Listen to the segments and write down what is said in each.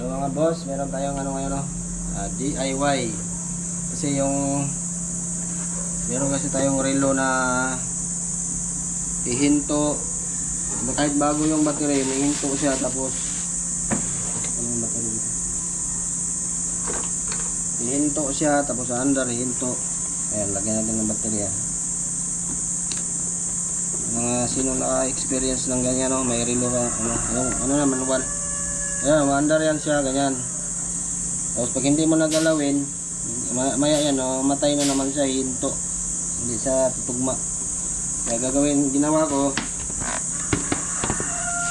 So mga boss, meron tayong ano ngayon, no? DIY. Kasi meron kasi tayong relo na ihinto. Kahit bago yung battery, ihinto siya tapos ano yung battery dito? Ihinto siya tapos sa under ihinto. Ayan, lagyan natin ng baterya. Mga sino na-experience ng ganyan, no? May relo ano na manual. Ayan, maandar yan siya, ganyan. Tapos pag hindi mo nagalawin, maya yan, no? Matay na naman siya, hinto. Hindi siya tutugma. Kaya gagawin, ginawa ko,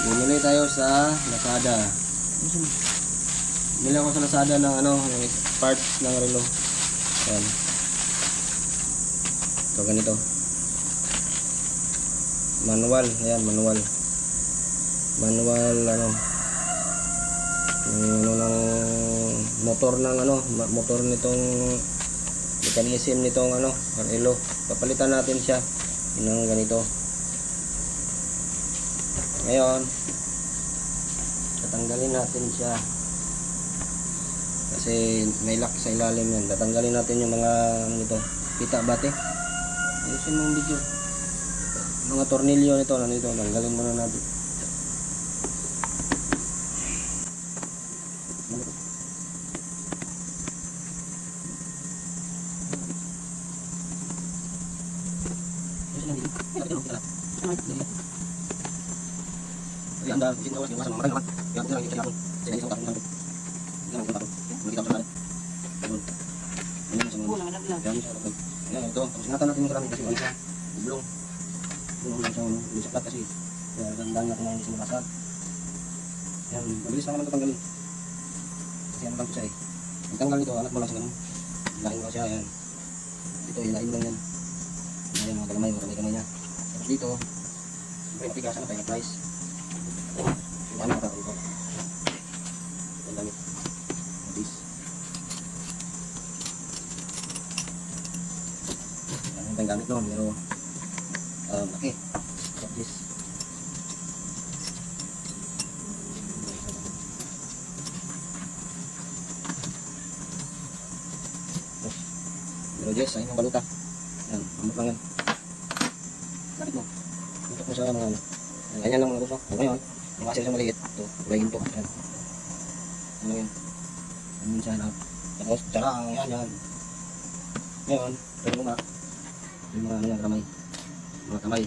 bumili tayo sa Lazada. Bumili ako sa Lazada ng parts ng relo. Ayan. Ito ganito. Manual, ayan, manual ng motor motor nitong mechanism nitong relo. Papalitan natin siya ng ganito. Ngayon tatanggalin natin siya kasi may lock sa ilalim yan. Tatanggalin natin yung mga pita bate. Ayusin mo yung video. Mga tornilyo nito nandito, tanggalin muna natin. Ito, ingatan natin yung karami kasi wala siya bublong. Wala siyang lisaklat kasi gandaan natin na hindi siya makasal. Yan, mabilis naman ito tanggalin. Kasi ano lang ito siya eh. Pag tanggal ito, anak mo lang siya ganun. Hilahin mo siya, yan. Dito, hilahin lang yan. Hilahin mga kalamay, kamay niya. Tapos dito, siyempre matigas, tayo na price. Hilahin mo ito. Ang damit. Mabilis. Yan ang gamit noon, pero laki. Mabilis. Pero Jess, ayun ang baluta. Yan, amot lang yan. Kapit mo. Tutok mo sa mga ganyan lang mga gusto. Ngayon, yung kasi sa maliit. Ito, ulayin to. Yan. Ano yan? Ano siya na. Tapos, tsarang, yan. Ngayon, pero mo nga. Yung mga yan, kamay. Mga kamay.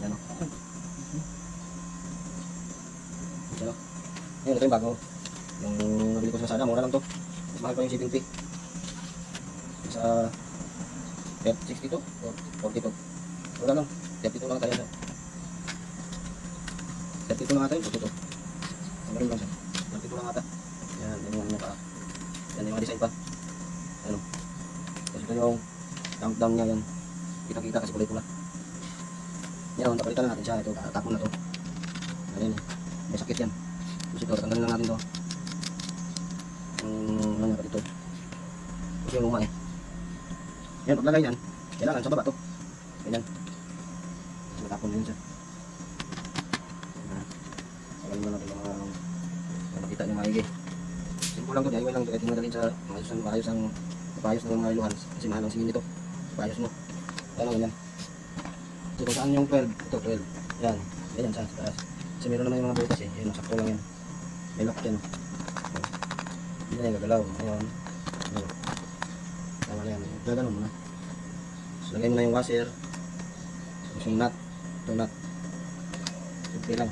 Yan o. Yan o. Ngayon, ito yung bago. Yung nabili ko sa Lazada, mura lang to. Mas mahal pa yung shipping fee. Sa 62 or 42. Wala lang. 32 lang tayo siya. 32 lang tayo. 42. Meron lang siya. 32 lang ata. Yan. Yan yung mga pa. Yan yung mga design pa. Ano. Tapos ito yung countdown niya yan. Kita-kita kasi kulay pula. Yan. Napalitan na natin siya. Ito. Tapon na to. Ayan. May sakit yan. Tapos ito. Tanggalin lang natin to. Ano nga pa dito. Tapos yung luma eh. Yan, paglagay yan, kailangan sa baba to. Ganyan. Matapon din siya. Sagalin mo natin yung mga makita nyo maigi. Simple lang to, DIY lang to. Kahit madalhin sa maayos ng mga iluhan. Kasi mahal ang singin nito. Paayos mo. Kaya ganyan. So kung saan yung 12, ito 12. Yan, ganyan sa taas. Kasi meron naman yung mga butas eh. Yan, sakto lang yan. May lock yan. Hindi na yung gagalaw. Ayan. Tama na yan. Gaganon mo na. So, lagay mo na yung washer. Tapos yung nut. Ito nut. Simple lang.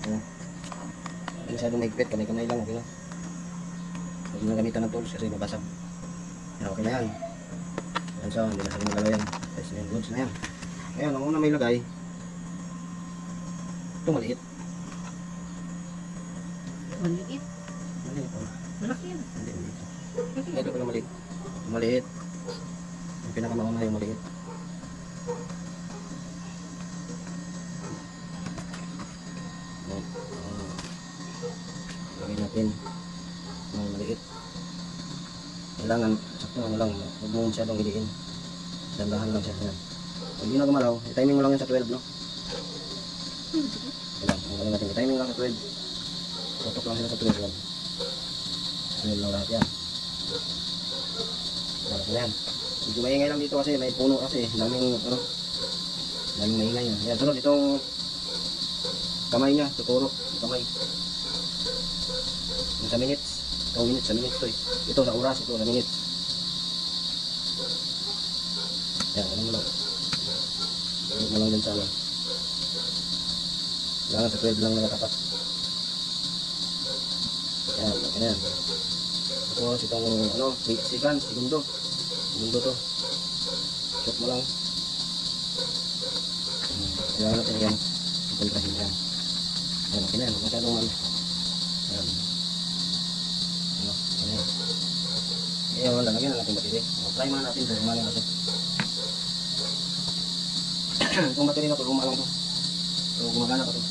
Ayan. Hindi masyadong maigpit. Kamay-kamay lang. Okay na. Huwag mo na gamitan ng tools kasi mabasag. Yan, okay na yan. Yan so, hindi na sa magalaw yan. Tapos na yung goods na yan. Ayan, ang una may lagay. Ito maliit. Maliit? Maliit po. Malaki yan. Hindi, maliit. Ito pala maliit. Maliit. Yung pinakamauna yung maliit. Lagay natin ng maliit. Kailangan, sakto lang. Huwag mo masyadong iliin. Dandahan lang siya. Yan. Pag hindi na gumalaw, timing mo lang yan sa 12, no? Ayan, tanggalin natin. Timing lang sa 12. Tutok lang sila sa 12 yan. 12 lang lahat yan. Ayan, yan. Medyo maingay lang dito kasi may puno kasi. Daming maingay yan. Ayan, sunod itong kamay niya, tuturo. Yung kamay. Yung sa minutes. Itong minutes, sa minutes to eh. Ito sa oras, ito sa minutes. Ayan, ano mo lang. Ano mo lang dyan sa ano. Kailangan sa 12 lang nakatapat. Ayan, okay na yan. Tapos itong seconds, segundo. Segundo to. Shoot mo lang. Kailangan natin yan. Kontrahin yan. Ayan, okay na yan. Masyadong ano. Ayan. Ano, ano yan. Eh, wala. Lagyan na natin battery. Try muna natin. Luma lang natin. Itong battery na to, luma lang to. So, gumagana pa to.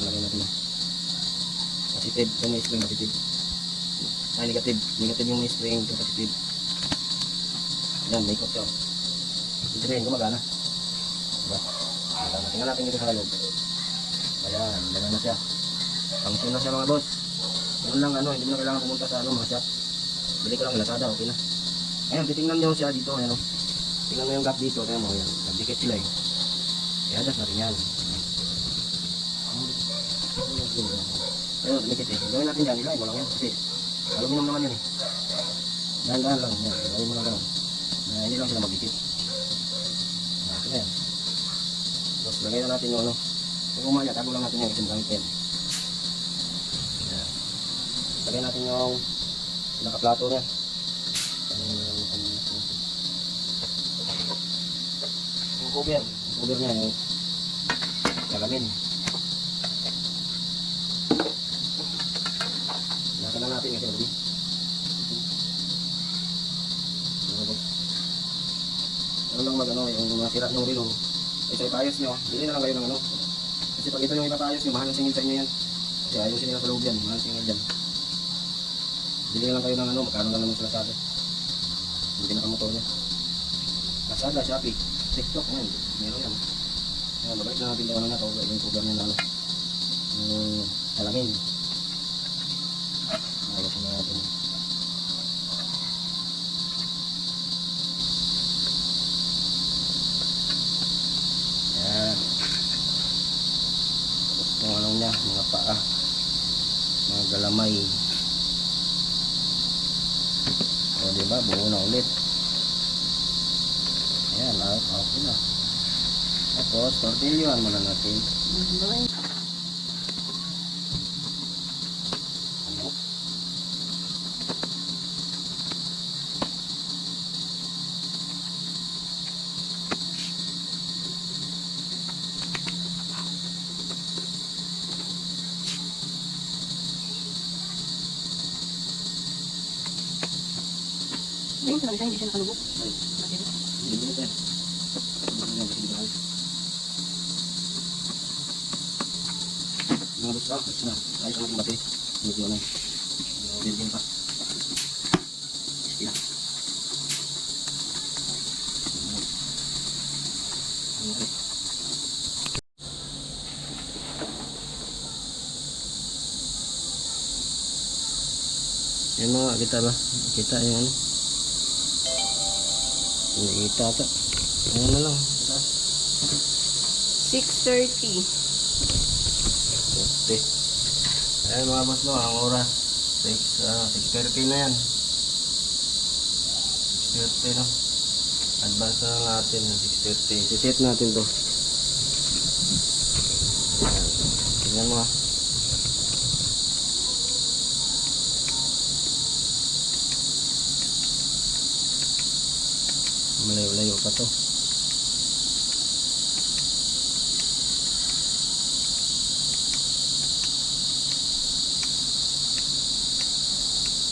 Lagyan natin. Positive. Itong may spring positive. Ay, negative. Negative yung may spring. Itong positive. Ayan, may ikot siya. Ito rin, gumagana. Diba? Tingnan natin dito sa loob. Ayan, gano'n na siya. Function na siya mga boss. Yun lang hindi mo na kailangan pumunta sa mga shop. Bili ko lang Lazada, okay na. Ayan, titingnan nyo siya dito. Ayan, tingnan mo yung gap dito. Tingnan mo, ayan. Nagdikit sila eh. I-adjust natin yan. Ayun, dumikit eh. Gawin natin yan, ilay mo lang yan. Kasi aluminum naman yan eh. Dahan-dahan lang. Yan, gawin mo lang gano'n. Hindi lang sila magdikit. Okay na yan. Tapos lagay na natin yung kung umaya, tago lang natin yung isang gamit pen. Lagay natin yung nakaplato niya. Yung cover niya, yung salamin. Nasa na natin kasi hindi. Ano lang yung mga sira ng relo. Isa ipayos nyo, bili na lang kayo ng kasi pag ito yung ipapayos nyo, mahal yung singil sa inyo yan. Kasi ayusin nila sa loob yan, mahal singil dyan. Bili na lang kayo ng magkano lang naman sila sabi. Yung pinakamotor niya. Lazada, Shopee, TikTok, yan, meron yan. Ayan, babalik na natin yung yung cover niya na yung salamin. Ayusin na natin. Yung niya, mga paa, mga galamay. O diba, buo na ulit. Ayan, okay na. Tapos, tortilyoan muna natin. Ayun, sabi siya, hindi siya nakalubog. Mga boss, ayos ang ating bati. Medyo na din pa. Sila. Yan mga kita ba? Kita yung Nakikita ata. Ano na lang. 6:30. Okay. Ayan mga boss no, ang oras. 6:30 na yan. 6:30 no. Advance na lang natin. 6:30. Siset natin to. Tingnan mo ha. Malayo-layo pa to.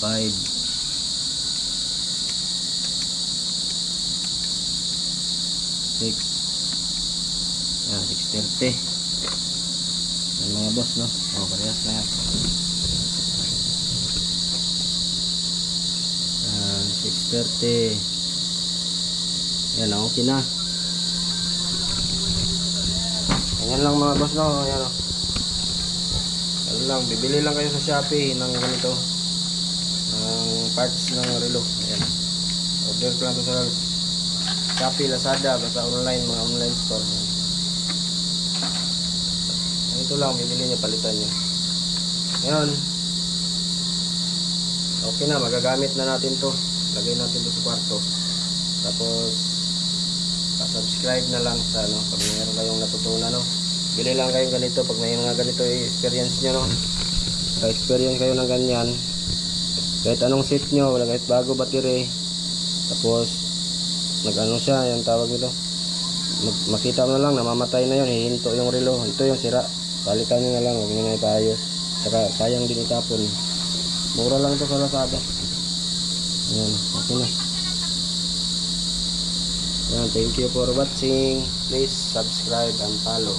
Five. 6. Yan, 6:30. Yan mga boss no. O, parehas na yan. 6:30. Yan, okay na. Yan lang mga boss, no? Ayan, oh. Ano lang, bibili lang kayo sa Shopee ng ganito. Ng parts ng relo. Ayan. Order ko lang ito sa Shopee, Lazada, basta online, mga online store. Ayan. Ito lang, bibili niyo, palitan niyo. Ngayon, okay na, magagamit na natin to. Lagay natin to sa kwarto. Tapos, pa-subscribe na lang sa ano, pag mayroon kayong natutunan, no. Bili lang kayong ganito pag may mga ganito experience nyo, no. Ka-experience kayo ng ganyan. Kahit anong set nyo, wala kahit bago battery. Tapos, nag-ano siya, yung tawag nito. Makita mo na lang, namamatay na yun, hihinto yung relo. Ito yung sira. Balikan nyo na lang, huwag nyo na ipaayos. Saka sayang din itapon. Mura lang ito sa Lazada. Ayan, okay na. Ayan, thank you for watching. Please subscribe and follow.